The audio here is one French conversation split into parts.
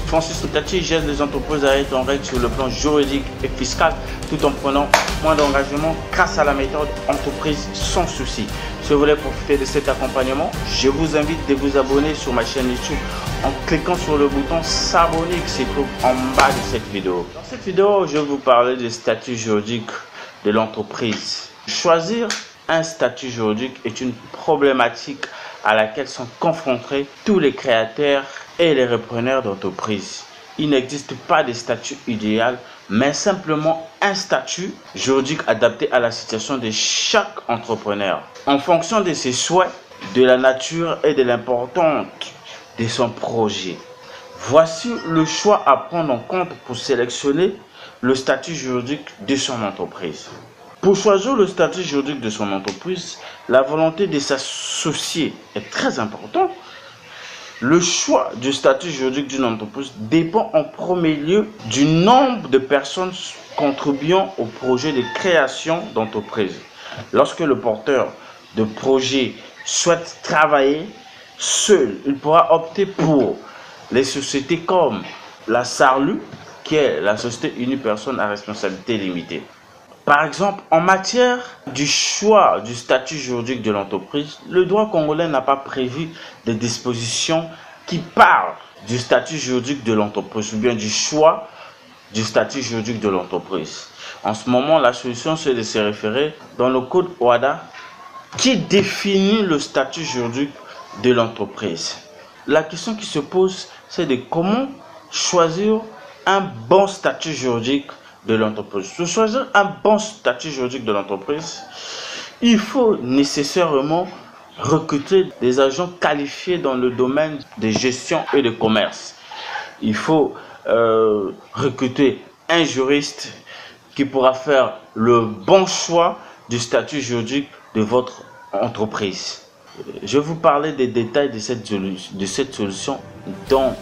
Francis Ntati gère les entreprises à être en règle sur le plan juridique et fiscal tout en prenant moins d'engagement grâce à la méthode entreprise sans souci. Si vous voulez profiter de cet accompagnement, je vous invite de vous abonner sur ma chaîne YouTube en cliquant sur le bouton s'abonner qui se trouve en bas de cette vidéo. Dans cette vidéo, je vais vous parler du statut juridique de l'entreprise. Choisir un statut juridique est une problématique à laquelle sont confrontés tous les créateurs et les repreneurs d'entreprise. Il n'existe pas de statut idéal, mais simplement un statut juridique adapté à la situation de chaque entrepreneur. En fonction de ses souhaits, de la nature et de l'importance de son projet. Voici le choix à prendre en compte pour sélectionner le statut juridique de son entreprise. Pour choisir le statut juridique de son entreprise, la volonté de s'associer est très importante. Le choix du statut juridique d'une entreprise dépend en premier lieu du nombre de personnes contribuant au projet de création d'entreprise. Lorsque le porteur de projet souhaite travailler seul, il pourra opter pour les sociétés comme la SARLU, qui est la Société Unipersonne à responsabilité limitée. Par exemple, en matière du choix du statut juridique de l'entreprise, le droit congolais n'a pas prévu de dispositions qui parlent du statut juridique de l'entreprise ou bien du choix du statut juridique de l'entreprise. En ce moment, la solution, c'est de se référer dans le code OHADA qui définit le statut juridique de l'entreprise. La question qui se pose, c'est de comment choisir un bon statut juridique de l'entreprise. Pour choisir un bon statut juridique de l'entreprise, il faut nécessairement recruter des agents qualifiés dans le domaine de gestion et de commerce. Il faut recruter un juriste qui pourra faire le bon choix du statut juridique de votre entreprise. Je vais vous parler des détails de cette solution dans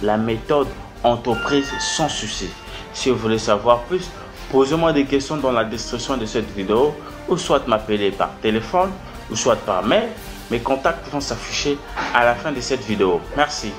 la méthode entreprise sans souci. Si vous voulez savoir plus, posez-moi des questions dans la description de cette vidéo ou soit m'appeler par téléphone ou soit par mail. Mes contacts vont s'afficher à la fin de cette vidéo. Merci.